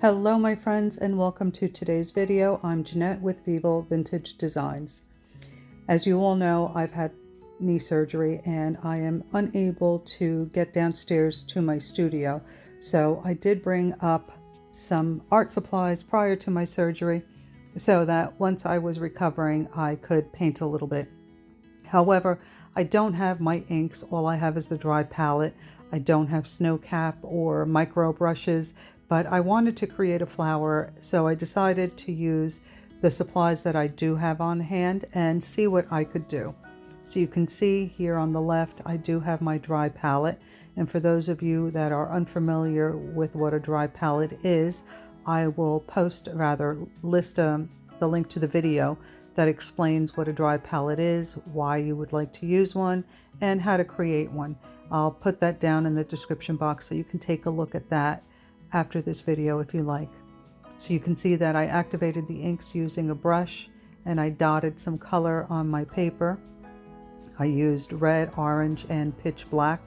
Hello my friends and welcome to today's video. I'm Jeanette with Vivo Vintage Designs. As you all know, I've had knee surgery and I am unable to get downstairs to my studio. So I did bring up some art supplies prior to my surgery so that once I was recovering I could paint a little bit. However, I don't have my inks. All I have is the dry palette. I don't have snow cap or micro brushes, but I wanted to create a flower, so I decided to use the supplies that I do have on hand and see what I could do. So you can see here on the left, I do have my dry palette. And for those of you that are unfamiliar with what a dry palette is, I will list the link to the video that explains what a dry palette is, why you would like to use one, and how to create one. I'll put that down in the description box so you can take a look at that after this video if you like. So you can see that I activated the inks using a brush and I dotted some color on my paper. I used red, orange, and pitch black.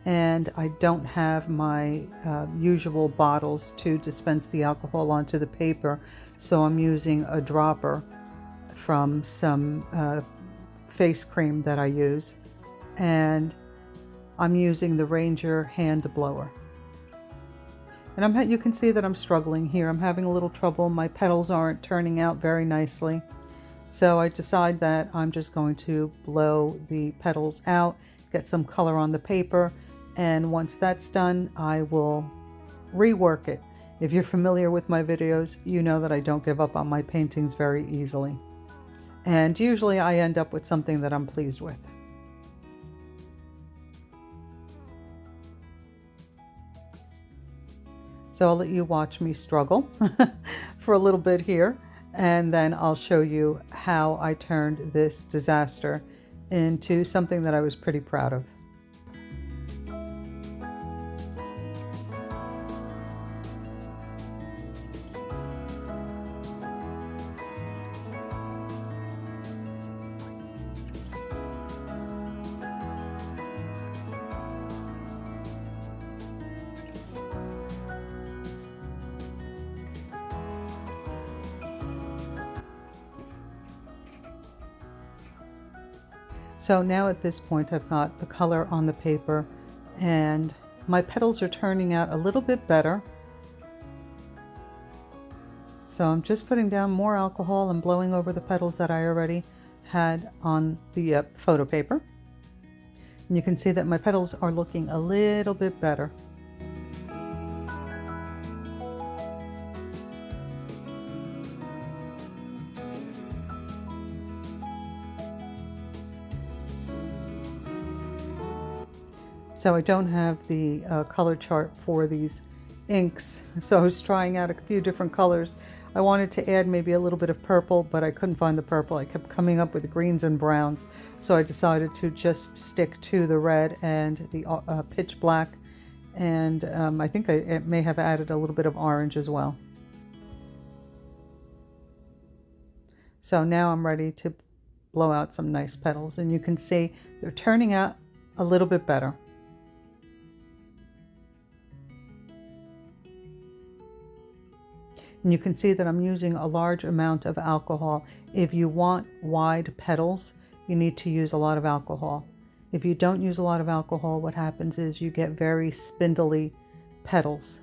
And I don't have my usual bottles to dispense the alcohol onto the paper, so I'm using a dropper from some face cream that I use, and I'm using the Ranger hand blower. And you can see that I'm struggling here. I'm having a little trouble. My petals aren't turning out very nicely. So I decide that I'm just going to blow the petals out, get some color on the paper, and once that's done, I will rework it. If you're familiar with my videos, you know that I don't give up on my paintings very easily. And usually I end up with something that I'm pleased with. So I'll let you watch me struggle for a little bit here, and then I'll show you how I turned this disaster into something that I was pretty proud of. So now at this point I've got the color on the paper and my petals are turning out a little bit better. So I'm just putting down more alcohol and blowing over the petals that I already had on the photo paper. And you can see that my petals are looking a little bit better. So I don't have the color chart for these inks, so I was trying out a few different colors. I wanted to add maybe a little bit of purple, but I couldn't find the purple. I kept coming up with greens and browns, so I decided to just stick to the red and the pitch black, and I think I may have added a little bit of orange as well. So now I'm ready to blow out some nice petals, and you can see they're turning out a little bit better. And you can see that I'm using a large amount of alcohol. If you want wide petals, you need to use a lot of alcohol. If you don't use a lot of alcohol, what happens is you get very spindly petals.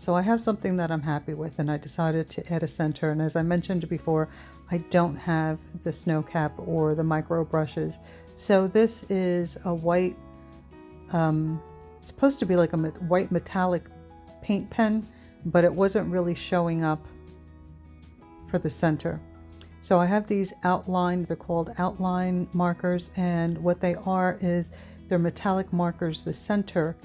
So I have something that I'm happy with, and I decided to add a center. And as I mentioned before, I don't have the snow cap or the micro brushes. So this is a white, it's supposed to be like a white metallic paint pen, but it wasn't really showing up for the center. So I have these outlined, they're called outline markers, and what they are is they're metallic markers. The center,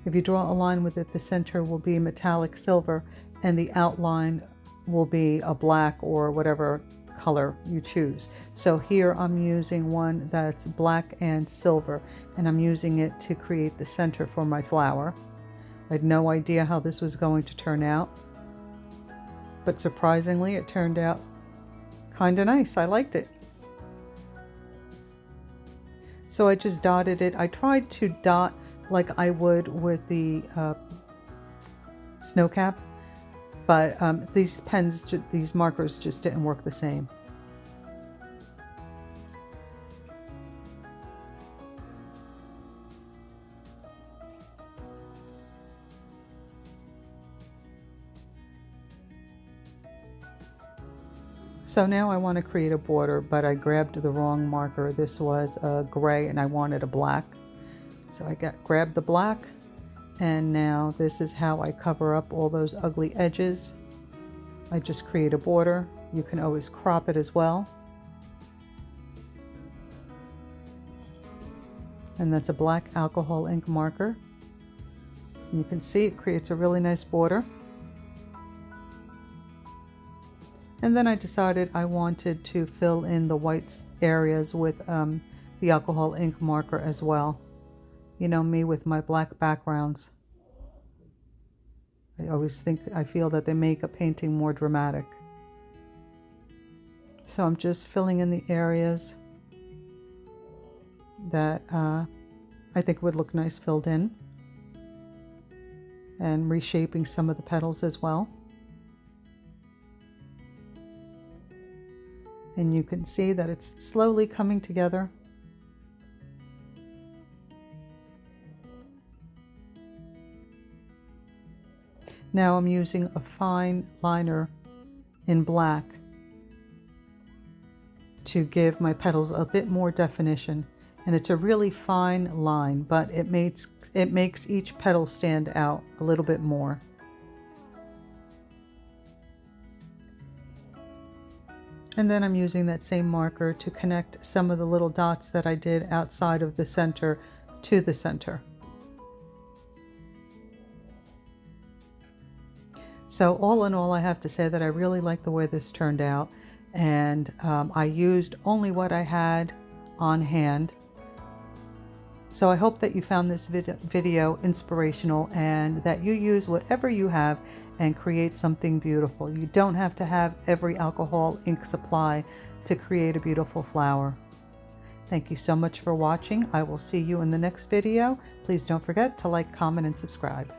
if you draw a line with it, the center will be metallic silver, and the outline will be a black or whatever color you choose. So here I'm using one that's black and silver, and I'm using it to create the center for my flower. I had no idea how this was going to turn out, but surprisingly it turned out kind of nice. I liked it. So I just dotted it. I tried to dot like I would with the snow cap, but these pens, these markers just didn't work the same. So now I want to create a border, but I grabbed the wrong marker. This was a gray and I wanted a black. So I grabbed the black, and now this is how I cover up all those ugly edges. I just create a border. You can always crop it as well. And that's a black alcohol ink marker. And you can see it creates a really nice border. And then I decided I wanted to fill in the white areas with the alcohol ink marker as well. You know me with my black backgrounds. I feel that they make a painting more dramatic. So I'm just filling in the areas that I think would look nice filled in, and reshaping some of the petals as well. And you can see that it's slowly coming together. Now I'm using a fine liner in black to give my petals a bit more definition. And it's a really fine line, but it makes each petal stand out a little bit more. And then I'm using that same marker to connect some of the little dots that I did outside of the center to the center. So all in all, I have to say that I really like the way this turned out, and I used only what I had on hand. So I hope that you found this video inspirational, and that you use whatever you have and create something beautiful. You don't have to have every alcohol ink supply to create a beautiful flower. Thank you so much for watching. I will see you in the next video. Please don't forget to like, comment, and subscribe.